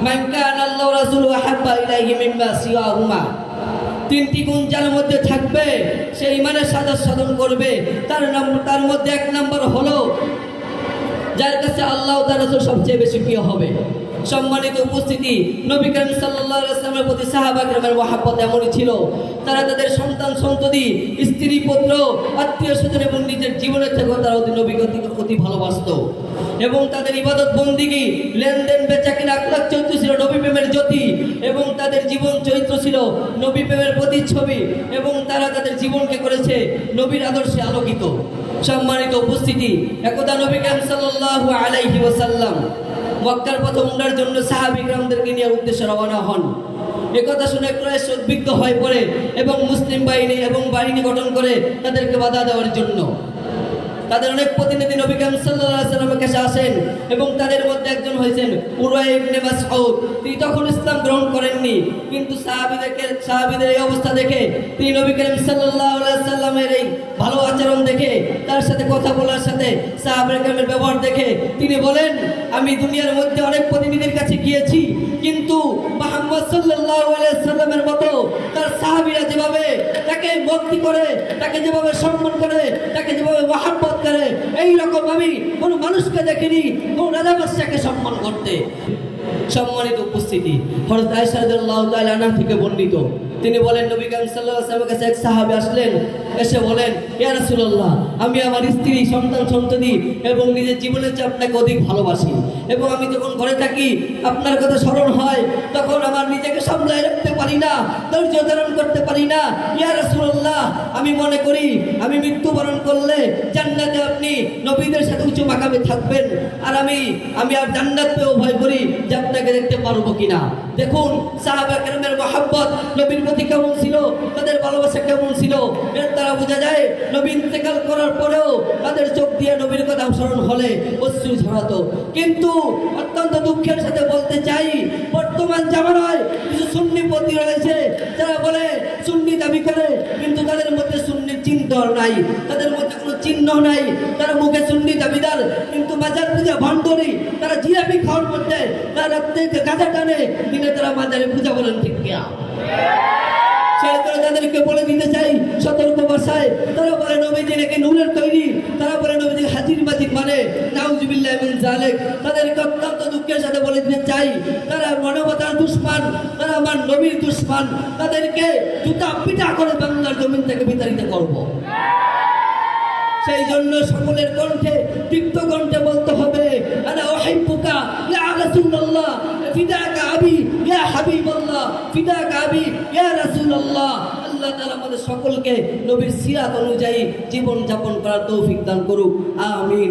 মান কানা আল্লাহু ওয়া রাসূলুহু আহাব্বা ইলাইহি মিম্মা সিওয়াহুমা। তিনটি গুণ যার মধ্যে থাকবে সে ঈমানের সাধন করবে। তার মধ্যে এক নম্বর হলো যার কাছে আল্লাহ ও তার রাসূল সবচেয়ে বেশি প্রিয় হবে। সম্মানিত উপস্থিতি, নবী করিম সাল্লাল্লাহু আলাইহি ওয়াসাল্লামের প্রতি সাহাবা কিরামের মহব্বত এমনই ছিল, তারা তাদের সন্তান সন্ততি, স্ত্রী পুত্র, আত্মীয় স্বজন এবং নিজের জীবনের থেকেও তারা নবীকে অতি ভালোবাসত এবং তাদের ইবাদত বন্দিগি, লেনদেন, বেচাকেনা, আখলাক চরিত্র ছিল নবী প্রেমের জ্যোতি এবং তাদের জীবন চরিত্র ছিল নবী প্রেমের প্রতিচ্ছবি এবং তারা তাদের জীবনকে করেছে নবীর আদর্শে আলোকিত। সম্মানিত উপস্থিতি, একদা নবী করিম সাল্লাল্লাহু আলাইহি ওয়াসাল্লাম মক্কার পথে উমরার জন্য সাহাবী কিরামদেরকে নিয়ে উদ্দেশ্যে রওনা হন। একথা শুনে কুরাইশ উদ্বিগ্ন হয়ে পড়ে এবং মুসলিম বাহিনী গঠন করে তাদেরকে বাধা দেওয়ার জন্য তাদের অনেক প্রতিনিধি নবী করিম সাল্লাল্লাহু আলাইহি ওয়াসাল্লামের কাছে আসেন এবং তাদের মধ্যে একজন হয়েছেন উরাই ইবনে মাসউদ। তিনি তখন ইসলাম গ্রহণ করেননি, কিন্তু সাহাবীদের এই অবস্থা দেখে তিনি নবী করিম সাল্লাল্লাহু আলাইহি ওয়াসাল্লামের এই ভালো আচরণ দেখে, তার সাথে কথা বলার সাথে সাহাবায়ে ব্যবহার দেখে তিনি বলেন, আমি দুনিয়ার মধ্যে অনেক প্রতিনিধির কাছে গিয়েছি, কিন্তু মুহাম্মদ সাল্লাল্লাহু আলাইহি ওয়াসাল্লামের মতো তার সাহাবীরা যেভাবে তাকে ভক্তি করে, তাকে যেভাবে সম্মান করে, তাকে যেভাবে মহব্বত করে, এই রকম আমি কোনো মানুষকে দেখিনি কোন রাজা বাদশাকে সম্মান করতে। সম্মানিত উপস্থিতি, হযরত আয়েশা রাদিয়াল্লাহু তাআলা আনহা থেকে বর্ণিত, তিনি বলেন নবী করিম সাল্লাল্লাহু আলাইহি ওয়াসাল্লামের কাছে এক সাহাবী আসলেন, এসে বলেন, ইয়া রাসূলুল্লাহ, আমি আমার স্ত্রী, সন্তান সন্ততি এবং নিজের জীবনের চেয়ে আপনাকে অধিক ভালোবাসি এবং আমি যখন ঘরে থাকি আপনার কথা স্মরণ হয় তখন আমার নিজেকে সামলায় রাখতে পারি না, ধৈর্য ধারণ করতে পারি না। ইয়া রাসূলুল্লাহ, আমি মনে করি আমি মৃত্যুবরণ করলে জান্নাতে আপনি নবীদের সাথে উঁচু মাকামে থাকবেন, আর আমি আর জান্নাত পেয়েও ভয় করি যে আপনাকে দেখতে পারবো কিনা। দেখুন সাহাবা কেরামের মহব্বত নবীর প্রতি কেমন ছিল, তাদের ভালোবাসা কেমন ছিল, এর দ্বারা বোঝা যায় নবী ইন্তেকাল করার পরেও তাদের চোখ দিয়ে নবীর কথা স্মরণ হলে অশ্রু ঝরাতো। কিন্তু অত্যন্ত দুঃখের সাথে বলতে চাই, বর্তমান জামানায় কিছু সুন্নি পন্থী রয়েছে যারা বলে সুন্নি দাবি করে, কিন্তু তাদের মধ্যে সুন্নির চিহ্ন নাই, তাদের মধ্যে কোনো চিহ্ন নাই। তারা মুখে সুন্নি দাবিদার, কিন্তু মাজার পূজা ভণ্ডরি, তারা জিলাপি খাওয়ার মধ্যে তারা রাত্রে গাঁজা টানে, দিনে তারা মাজারে পূজা বলেন ঠিক কিনা। তাদেরকে বলে দিতে চাই সতর্ক ভাষায়, তারা বলে নবীজি নাকি নূরের তৈরি, তারা বলে নবীজি হাজির মাজির মানে নাউজুবিল্লাহ মিন যালিক। তাদেরকে অত্যন্ত দুঃখের সাথে বলে দিতে চাই, তারা মানবতার দুশমন, তারা আমার নবীর দুশমন। তাদেরকে জুতা পিটা করে বাংলার জমিন থেকে বিতাড়িত করব। সেই জন্য সকলের কণ্ঠে, তৃপ্ত কণ্ঠে বলতে হবে, আনা উহিব্বুকা ইয়া রাসূলুল্লাহ, ফিদাকা আবি ইয়া হাবিবাল্লাহ, ফিদাকা আবি ইয়া রাসূলুল্লাহ। আল্লাহ তাআলা আমাদের সকলকে নবীর সিরাত অনুযায়ী জীবন যাপন করার তৌফিক দান করুক, আমিন।